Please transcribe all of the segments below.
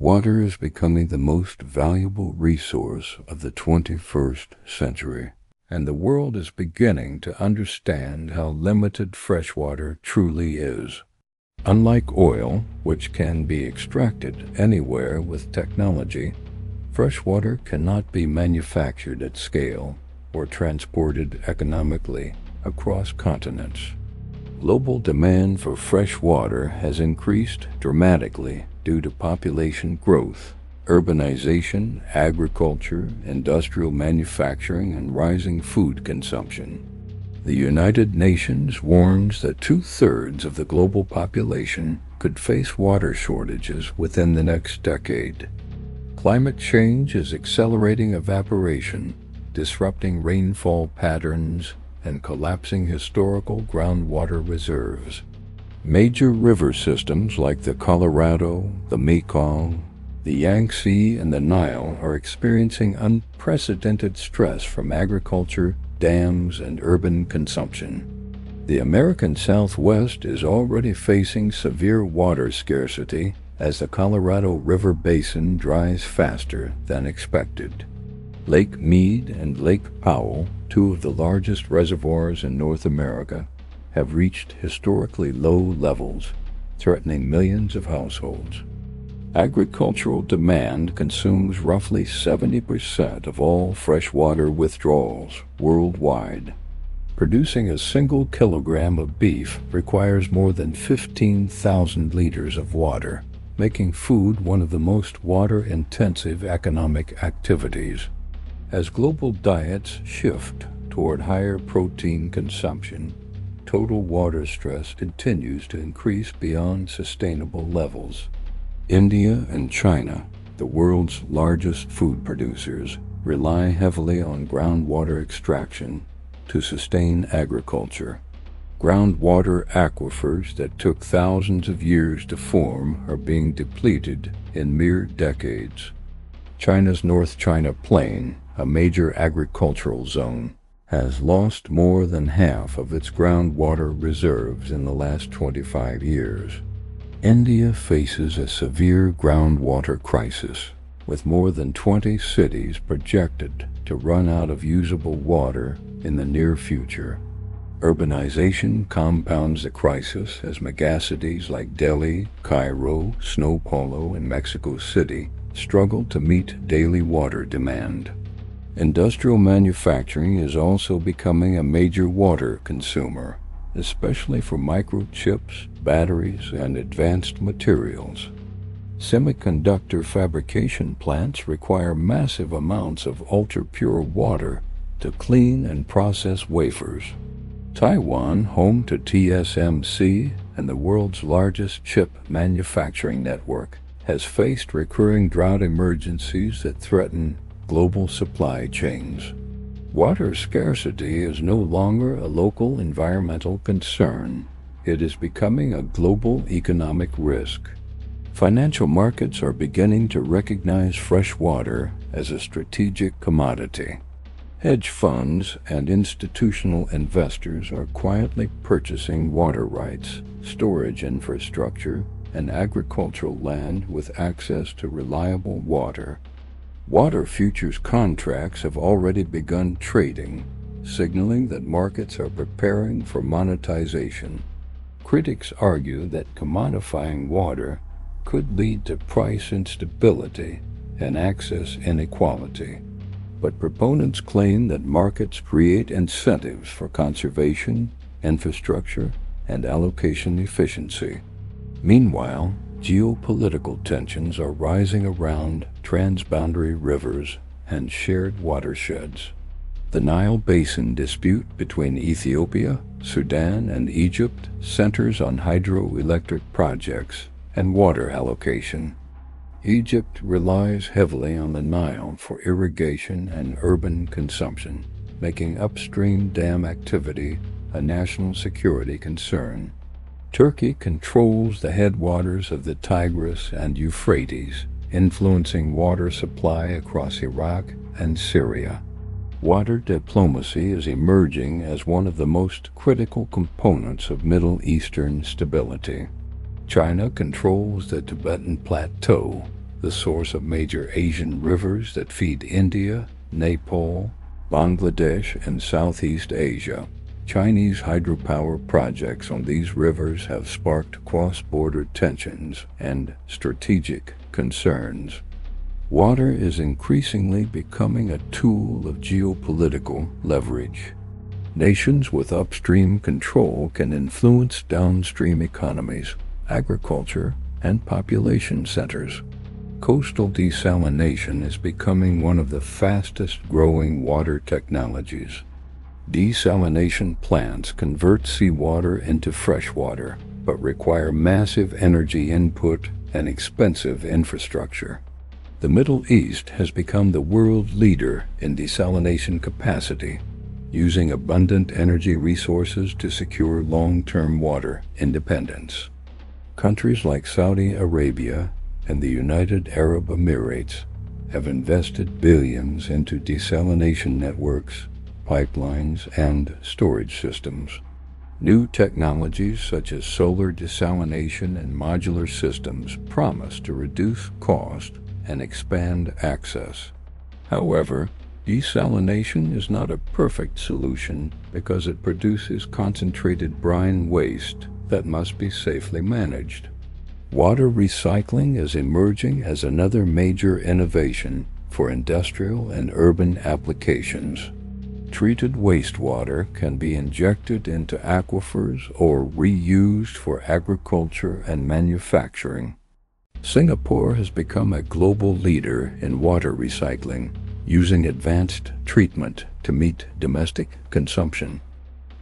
Water is becoming the most valuable resource of the 21st century, and the world is beginning to understand how limited freshwater truly is. Unlike oil, which can be extracted anywhere with technology, freshwater cannot be manufactured at scale or transported economically across continents. Global demand for fresh water has increased dramatically due to population growth, urbanization, agriculture, industrial manufacturing, and rising food consumption. The United Nations warns that 2/3 of the global population could face water shortages within the next decade. Climate change is accelerating evaporation, disrupting rainfall patterns, and collapsing historical groundwater reserves. Major river systems like the Colorado, the Mekong, the Yangtze, and the Nile are experiencing unprecedented stress from agriculture, dams, and urban consumption. The American Southwest is already facing severe water scarcity as the Colorado River basin dries faster than expected. Lake Mead and Lake Powell, two of the largest reservoirs in North America, have reached historically low levels, threatening millions of households. Agricultural demand consumes roughly 70% of all freshwater withdrawals worldwide. Producing a single kilogram of beef requires more than 15,000 liters of water, making food one of the most water-intensive economic activities. As global diets shift toward higher protein consumption, total water stress continues to increase beyond sustainable levels. India and China, the world's largest food producers, rely heavily on groundwater extraction to sustain agriculture. Groundwater aquifers that took thousands of years to form are being depleted in mere decades. China's North China Plain, a major agricultural zone, has lost more than half of its groundwater reserves in the last 25 years. India faces a severe groundwater crisis, with more than 20 cities projected to run out of usable water in the near future. Urbanization compounds the crisis as megacities like Delhi, Cairo, São Paulo, and Mexico City struggle to meet daily water demand. Industrial manufacturing is also becoming a major water consumer, especially for microchips, batteries, and advanced materials. Semiconductor fabrication plants require massive amounts of ultra-pure water to clean and process wafers. Taiwan, home to TSMC and the world's largest chip manufacturing network, has faced recurring drought emergencies that threaten global supply chains. Water scarcity is no longer a local environmental concern. It is becoming a global economic risk. Financial markets are beginning to recognize fresh water as a strategic commodity. Hedge funds and institutional investors are quietly purchasing water rights, storage infrastructure, and agricultural land with access to reliable water. Water futures contracts have already begun trading, signaling that markets are preparing for monetization. Critics argue that commodifying water could lead to price instability and access inequality, but proponents claim that markets create incentives for conservation, infrastructure, and allocation efficiency. Meanwhile, geopolitical tensions are rising around transboundary rivers and shared watersheds. The Nile Basin dispute between Ethiopia, Sudan, and Egypt centers on hydroelectric projects and water allocation. Egypt relies heavily on the Nile for irrigation and urban consumption, making upstream dam activity a national security concern. Turkey controls the headwaters of the Tigris and Euphrates, influencing water supply across Iraq and Syria. Water diplomacy is emerging as one of the most critical components of Middle Eastern stability. China controls the Tibetan Plateau, the source of major Asian rivers that feed India, Nepal, Bangladesh, and Southeast Asia. Chinese hydropower projects on these rivers have sparked cross-border tensions and strategic concerns. Water is increasingly becoming a tool of geopolitical leverage. Nations with upstream control can influence downstream economies, agriculture, and population centers. Coastal desalination is becoming one of the fastest-growing water technologies. Desalination plants convert seawater into freshwater, but require massive energy input and expensive infrastructure. The Middle East has become the world leader in desalination capacity, using abundant energy resources to secure long-term water independence. Countries like Saudi Arabia and the United Arab Emirates have invested billions into desalination networks, pipelines, and storage systems. New technologies such as solar desalination and modular systems promise to reduce cost and expand access. However, desalination is not a perfect solution because it produces concentrated brine waste that must be safely managed. Water recycling is emerging as another major innovation for industrial and urban applications. Treated wastewater can be injected into aquifers or reused for agriculture and manufacturing. Singapore has become a global leader in water recycling, using advanced treatment to meet domestic consumption.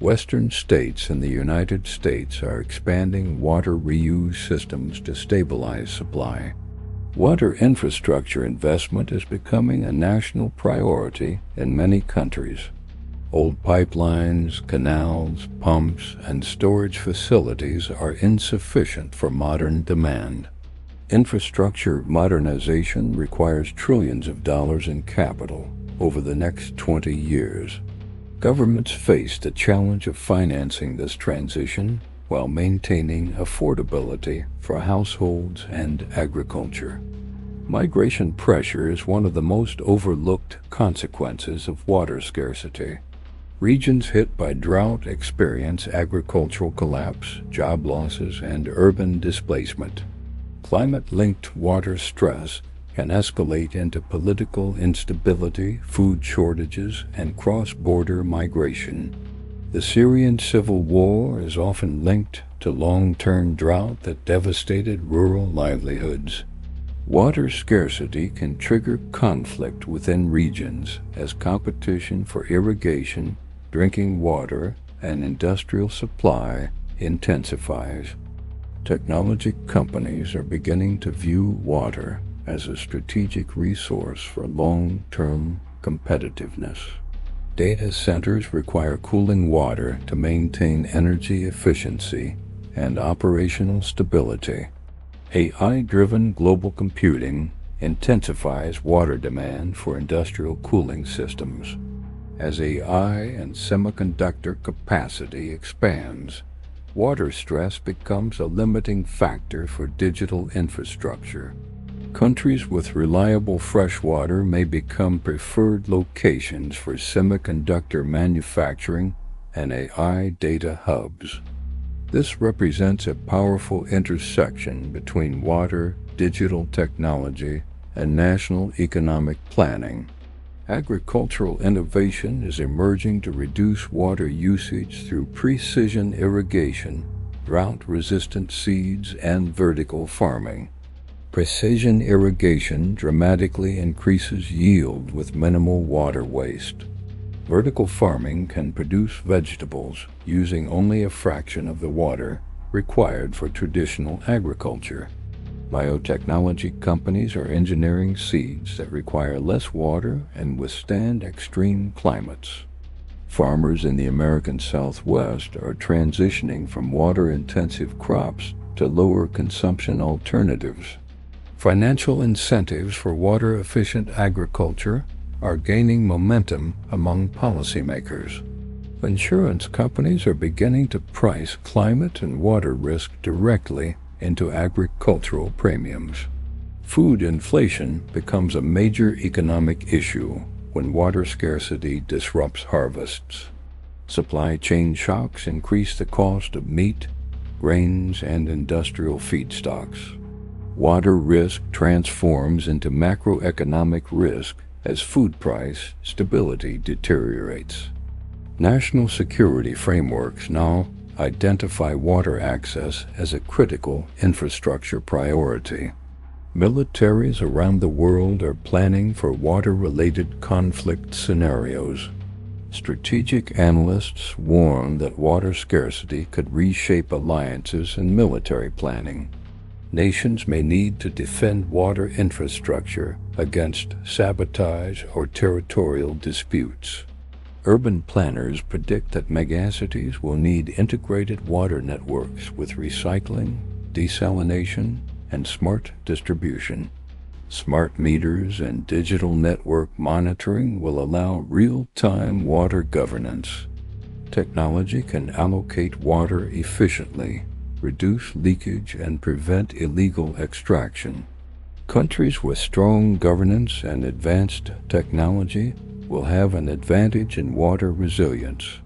Western states and the United States are expanding water reuse systems to stabilize supply. Water infrastructure investment is becoming a national priority in many countries. Old pipelines, canals, pumps, and storage facilities are insufficient for modern demand. Infrastructure modernization requires trillions of dollars in capital over the next 20 years. Governments face the challenge of financing this transition while maintaining affordability for households and agriculture. Migration pressure is one of the most overlooked consequences of water scarcity. Regions hit by drought experience agricultural collapse, job losses, and urban displacement. Climate-linked water stress can escalate into political instability, food shortages, and cross-border migration. The Syrian civil war is often linked to long-term drought that devastated rural livelihoods. Water scarcity can trigger conflict within regions as competition for irrigation, drinking water, and industrial supply intensifies. Technology companies are beginning to view water as a strategic resource for long-term competitiveness. Data centers require cooling water to maintain energy efficiency and operational stability. AI-driven global computing intensifies water demand for industrial cooling systems. As AI and semiconductor capacity expands, water stress becomes a limiting factor for digital infrastructure. Countries with reliable fresh water may become preferred locations for semiconductor manufacturing and AI data hubs. This represents a powerful intersection between water, digital technology, and national economic planning. Agricultural innovation is emerging to reduce water usage through precision irrigation, drought-resistant seeds, and vertical farming. Precision irrigation dramatically increases yield with minimal water waste. Vertical farming can produce vegetables using only a fraction of the water required for traditional agriculture. Biotechnology companies are engineering seeds that require less water and withstand extreme climates. Farmers in the American Southwest are transitioning from water-intensive crops to lower consumption alternatives. Financial incentives for water-efficient agriculture are gaining momentum among policymakers. Insurance companies are beginning to price climate and water risk directly into agricultural premiums. Food inflation becomes a major economic issue when water scarcity disrupts harvests. Supply chain shocks increase the cost of meat, grains, and industrial feedstocks. Water risk transforms into macroeconomic risk as food price stability deteriorates. National security frameworks now identify water access as a critical infrastructure priority. Militaries around the world are planning for water-related conflict scenarios. Strategic analysts warn that water scarcity could reshape alliances and military planning. Nations may need to defend water infrastructure against sabotage or territorial disputes. Urban planners predict that megacities will need integrated water networks with recycling, desalination, and smart distribution. Smart meters and digital network monitoring will allow real-time water governance. Technology can allocate water efficiently, reduce leakage, and prevent illegal extraction. Countries with strong governance and advanced technology will have an advantage in water resilience.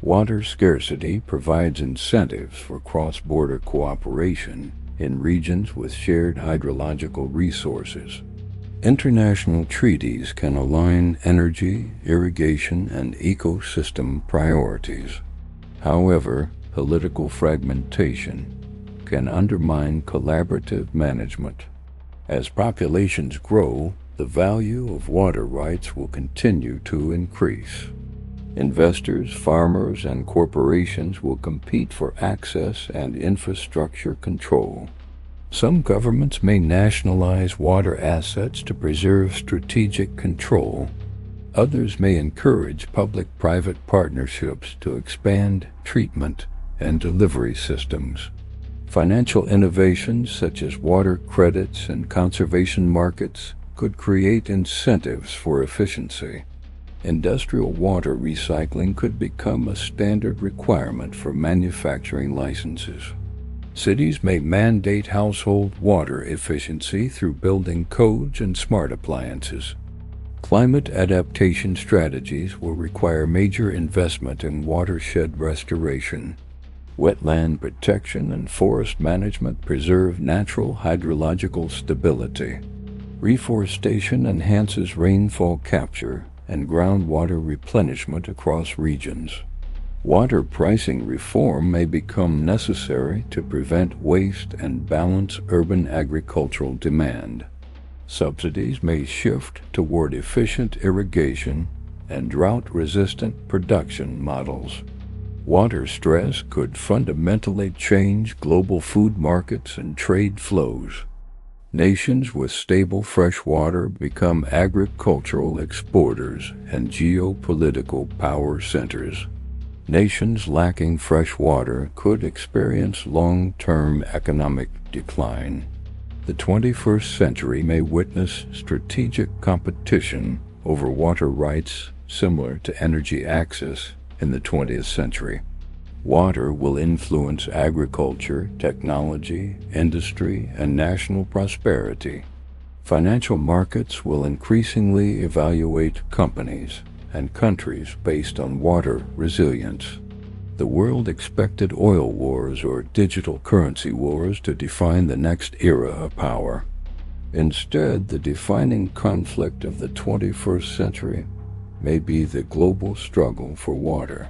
Water scarcity provides incentives for cross-border cooperation in regions with shared hydrological resources. International treaties can align energy, irrigation, and ecosystem priorities. However, political fragmentation can undermine collaborative management. As populations grow, the value of water rights will continue to increase. Investors, farmers, and corporations will compete for access and infrastructure control. Some governments may nationalize water assets to preserve strategic control. Others may encourage public-private partnerships to expand treatment and delivery systems. Financial innovations such as water credits and conservation markets could create incentives for efficiency. Industrial water recycling could become a standard requirement for manufacturing licenses. Cities may mandate household water efficiency through building codes and smart appliances. Climate adaptation strategies will require major investment in watershed restoration. Wetland protection and forest management preserve natural hydrological stability. Reforestation enhances rainfall capture and groundwater replenishment across regions. Water pricing reform may become necessary to prevent waste and balance urban agricultural demand. Subsidies may shift toward efficient irrigation and drought-resistant production models. Water stress could fundamentally change global food markets and trade flows. Nations with stable fresh water become agricultural exporters and geopolitical power centers. Nations lacking fresh water could experience long-term economic decline. The 21st century may witness strategic competition over water rights similar to energy access in the 20th century. Water will influence agriculture, technology, industry, and national prosperity. Financial markets will increasingly evaluate companies and countries based on water resilience. The world expected oil wars or digital currency wars to define the next era of power. Instead, the defining conflict of the 21st century may be the global struggle for water.